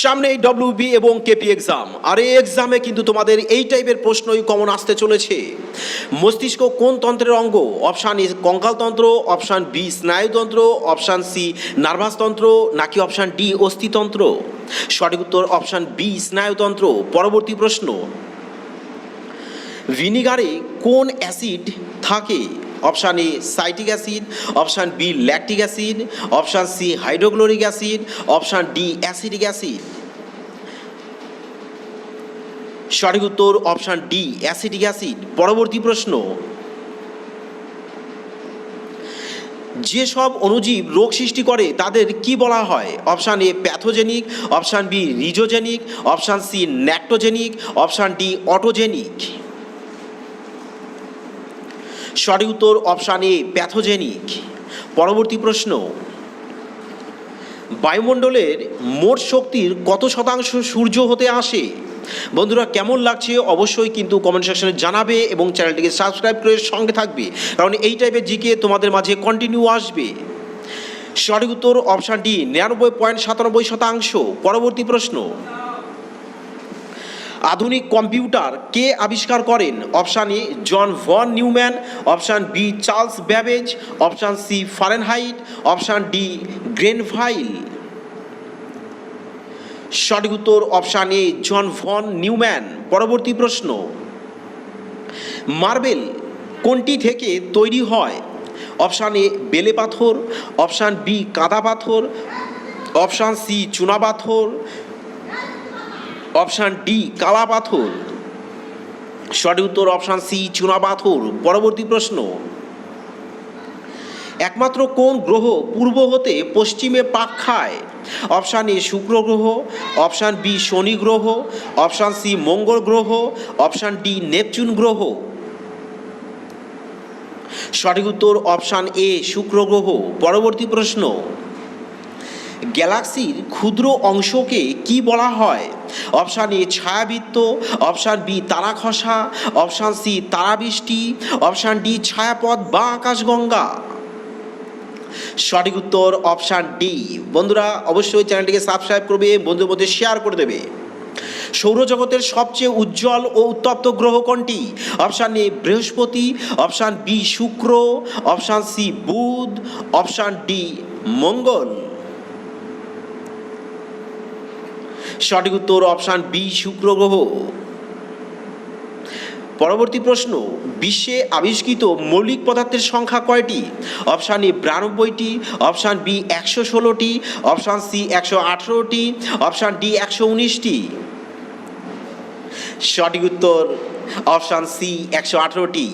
সামনেই ডব্লিউবি এবং KP exam, আর এই এক্সামে কিন্তু তোমাদের এই টাইপের প্রশ্নই কমন আসতে চলেছে। মস্তিষ্ক কোন তন্ত্রের অঙ্গ? অপশান এ কঙ্কালতন্ত্র, অপশান বি স্নায়ুতন্ত্র, অপশান সি নার্ভাসতন্ত্র, নাকি অপশান ডি অস্থিতন্ত্র? সঠিক উত্তর অপশান বি স্নায়ুতন্ত্র। পরবর্তী প্রশ্ন, ভিনিগারে কোন অ্যাসিড থাকে? Option A citric acid, option B lactic acid, option C hydrochloric acid, option D acetic acid. সঠিক উত্তর অপশান ডি অ্যাসিটিক অ্যাসিড। পরবর্তী প্রশ্ন, যেসব অণুজীব রোগ সৃষ্টি করে তাদের কি বলা হয়? Option A pathogenic, option B rhizogenic, option C ন্যাক্টোজেনিক, অপশান ডি অটোজেনিক। সঠিক উত্তর অপশান এ প্যাথোজেনিক। পরবর্তী প্রশ্ন, বায়ুমণ্ডলের মোট শক্তির কত শতাংশ সূর্য হতে আসে? বন্ধুরা কেমন লাগছে অবশ্যই কিন্তু কমেন্ট সেকশনে জানাবে এবং চ্যানেলটিকে সাবস্ক্রাইব করে সঙ্গে থাকবে, কারণ এই টাইপের জিকে তোমাদের মাঝে কন্টিনিউ আসবে। সঠিক উত্তর অপশান ডি 99.97%। পরবর্তী প্রশ্ন, আধুনিক কম্পিউটার কে আবিষ্কার করেন? Option A John von Neumann, option B Charles Babbage, option C Fahrenheit, option D Grenville. সঠিক উত্তর option A John von Neumann. পরবর্তী প্রশ্ন, মার্বেল কোনটি থেকে তৈরি হয়? অপশান এ বেলে পাথর, অপশান বি কাদা পাথর, অপশান সি চুনা পাথর, অপশান ডি কালা পাথর। সঠিক উত্তর অপশান সি চুনা পাথর। পরবর্তী প্রশ্ন, একমাত্র কোন গ্রহ পূর্ব হতে পশ্চিমে পাক খায়? অপশান এ শুক্র গ্রহ, অপশান বি শনি গ্রহ, অপশান সি মঙ্গল গ্রহ, অপশান ডি নেপচুন গ্রহ। সঠিক উত্তর অপশান এ শুক্র গ্রহ। পরবর্তী প্রশ্ন, গ্যালাক্সির ক্ষুদ্র অংশকে কি বলা হয়? অপশান এ ছায়াবৃত্ত, অপশান বি তারা খসা, অপশান সি তারাবৃষ্টি, অপশান ডি ছায়াপথ বা আকাশগঙ্গা। সঠিক উত্তর অপশান ডি। বন্ধুরা অবশ্যই চ্যানেলটিকে সাবস্ক্রাইব করবে, বন্ধুদের মধ্যে শেয়ার করে দেবে। সৌরজগতের সবচেয়ে উজ্জ্বল ও উত্তপ্ত গ্রহ কোনটি? অপশান এ বৃহস্পতি, অপশান বি শুক্র, অপশান সি বুধ, অপশান ডি মঙ্গল। সঠিক উত্তর অপশান বি শুক্র গ্রহ। পরবর্তী প্রশ্ন, বিশ্বে আবিষ্কৃত মৌলিক পদার্থের সংখ্যা কয়টি? অপশান এ 92টি, অপশান বি 116টি, অপশান সি 118টি, অপশান ডি 119টি। সঠিক উত্তর অপশান সি 118টি।